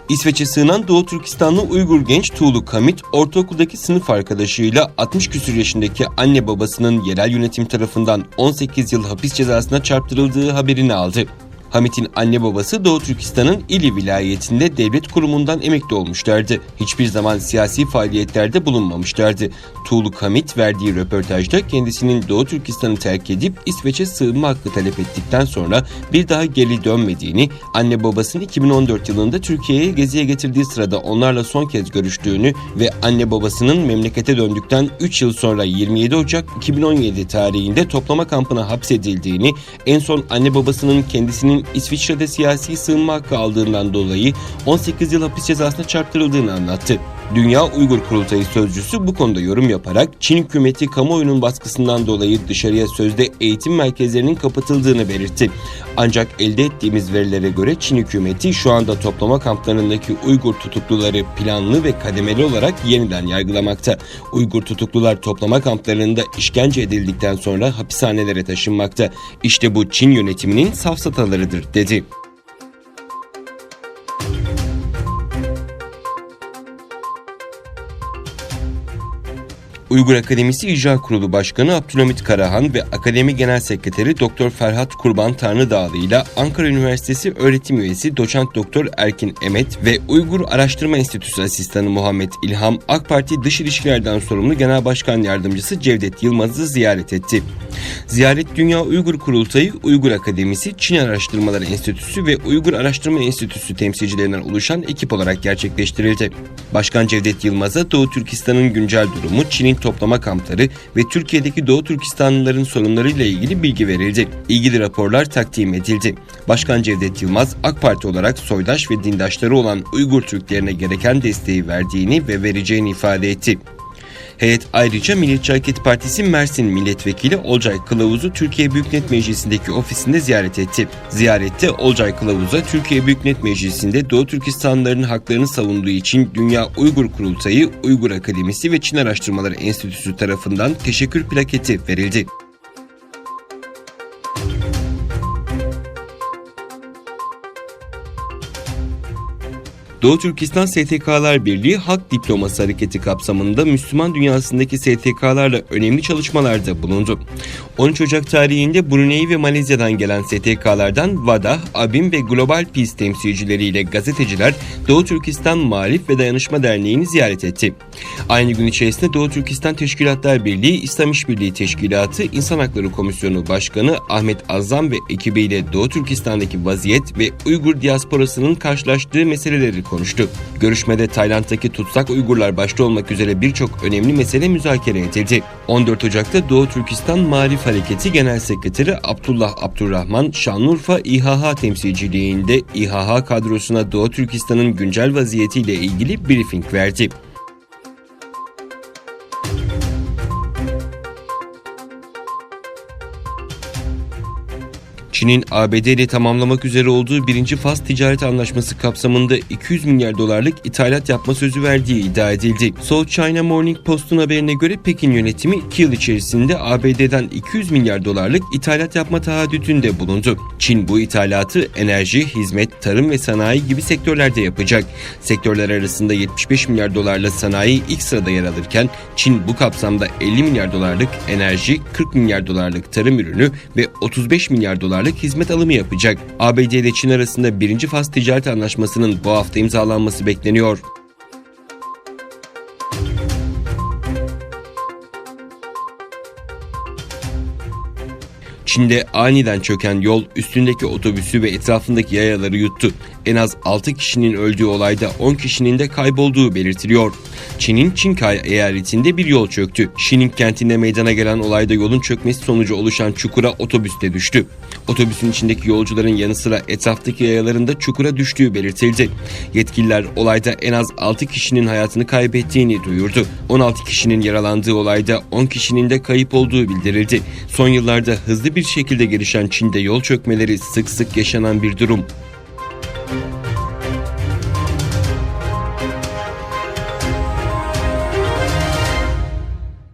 İsveç'e sığınan Doğu Türkistanlı Uygur genç Tuğluk Hamit, ortaokuldaki sınıf arkadaşıyla 60 küsur yaşındaki anne babasının yerel yönetim tarafından 18 yıl hapis cezasına çarptırıldığı haberini aldı. Hamit'in anne babası Doğu Türkistan'ın İli vilayetinde devlet kurumundan emekli olmuşlardı. Hiçbir zaman siyasi faaliyetlerde bulunmamışlardı. Tuğluk Hamit verdiği röportajda kendisinin Doğu Türkistan'ı terk edip İsveç'e sığınma hakkı talep ettikten sonra bir daha geri dönmediğini, anne babasının 2014 yılında Türkiye'ye geziye getirdiği sırada onlarla son kez görüştüğünü ve anne babasının memlekete döndükten 3 yıl sonra 27 Ocak 2017 tarihinde toplama kampına hapsedildiğini, en son anne babasının kendisinin İsviçre'de siyasi sığınma hakkı aldığından dolayı 18 yıl hapis cezasına çarptırıldığını anlattı. Dünya Uygur Kurultayı sözcüsü bu konuda yorum yaparak Çin hükümeti kamuoyunun baskısından dolayı dışarıya sözde eğitim merkezlerinin kapatıldığını belirtti. Ancak elde ettiğimiz verilere göre Çin hükümeti şu anda toplama kamplarındaki Uygur tutukluları planlı ve kademeli olarak yeniden yargılamakta. Uygur tutuklular toplama kamplarında işkence edildikten sonra hapishanelere taşınmakta. İşte bu Çin yönetiminin safsatalarıdır, dedi. Uygur Akademisi İcra Kurulu Başkanı Abdülhamit Karahan ve Akademi Genel Sekreteri Dr. Ferhat Kurban Tanrıdağlı ile Ankara Üniversitesi öğretim üyesi Doçent Doktor Erkin Emet ve Uygur Araştırma Enstitüsü Asistanı Muhammed İlham, AK Parti Dış İlişkilerden sorumlu Genel Başkan Yardımcısı Cevdet Yılmaz'ı ziyaret etti. Ziyaret Dünya Uygur Kurultayı, Uygur Akademisi, Çin Araştırmaları Enstitüsü ve Uygur Araştırma Enstitüsü temsilcilerinden oluşan ekip olarak gerçekleştirildi. Başkan Cevdet Yılmaz'a Doğu Türkistan'ın güncel durumu, Çin'in toplama kampları ve Türkiye'deki Doğu Türkistanlıların sorunlarıyla ilgili bilgi verildi. İlgili raporlar takdim edildi. Başkan Cevdet Yılmaz, AK Parti olarak soydaş ve dindaşları olan Uygur Türklerine gereken desteği verdiğini ve vereceğini ifade etti. Heyet ayrıca Milliyetçi Hareket Partisi Mersin Milletvekili Olcay Kılavuz'u Türkiye Büyük Millet Meclisi'ndeki ofisinde ziyaret etti. Ziyarette Olcay Kılavuz'a Türkiye Büyük Millet Meclisi'nde Doğu Türkistanlıların haklarını savunduğu için Dünya Uygur Kurultayı, Uygur Akademisi ve Çin Araştırmaları Enstitüsü tarafından teşekkür plaketi verildi. Doğu Türkistan STK'lar Birliği Halk Diploması Hareketi kapsamında Müslüman dünyasındaki STK'larla önemli çalışmalarda bulundu. 13 Ocak tarihinde Brunei ve Malezya'dan gelen STK'lardan VADA, ABİM ve Global Peace temsilcileriyle gazeteciler Doğu Türkistan Marif ve Dayanışma Derneği'ni ziyaret etti. Aynı gün içerisinde Doğu Türkistan Teşkilatlar Birliği, İslam İşbirliği Teşkilatı, İnsan Hakları Komisyonu Başkanı Ahmet Azzam ve ekibiyle Doğu Türkistan'daki vaziyet ve Uygur diasporasının karşılaştığı meseleleri konuştu. Görüşmede Tayland'daki tutsak Uygurlar başta olmak üzere birçok önemli mesele müzakere edildi. 14 Ocak'ta Doğu Türkistan Marif Hareketi Genel Sekreteri Abdullah Abdurrahman, Şanlıurfa İHH temsilciliğinde İHH kadrosuna Doğu Türkistan'ın güncel vaziyetiyle ilgili briefing verdi. Çin'in ABD ile tamamlamak üzere olduğu birinci faz ticaret anlaşması kapsamında 200 milyar dolarlık ithalat yapma sözü verdiği iddia edildi. South China Morning Post'un haberine göre Pekin yönetimi 2 yıl içerisinde ABD'den 200 milyar dolarlık ithalat yapma taahhütünde bulundu. Çin bu ithalatı enerji, hizmet, tarım ve sanayi gibi sektörlerde yapacak. Sektörler arasında 75 milyar dolarla sanayi ilk sırada yer alırken Çin bu kapsamda 50 milyar dolarlık enerji, 40 milyar dolarlık tarım ürünü ve 35 milyar dolarlık hizmet alımı yapacak. ABD ile Çin arasında birinci faz ticaret anlaşmasının bu hafta imzalanması bekleniyor. Çin'de aniden çöken yol üstündeki otobüsü ve etrafındaki yayaları yuttu. En az 6 kişinin öldüğü olayda 10 kişinin de kaybolduğu belirtiliyor. Çin'in Çinkay eyaletinde bir yol çöktü. Şining kentinde meydana gelen olayda yolun çökmesi sonucu oluşan çukura otobüs de düştü. Otobüsün içindeki yolcuların yanı sıra etraftaki yayaların da çukura düştüğü belirtildi. Yetkililer olayda en az 6 kişinin hayatını kaybettiğini duyurdu. 16 kişinin yaralandığı olayda 10 kişinin de kayıp olduğu bildirildi. Son yıllarda hızlı bir şekilde gelişen Çin'de yol çökmeleri sık sık yaşanan bir durum.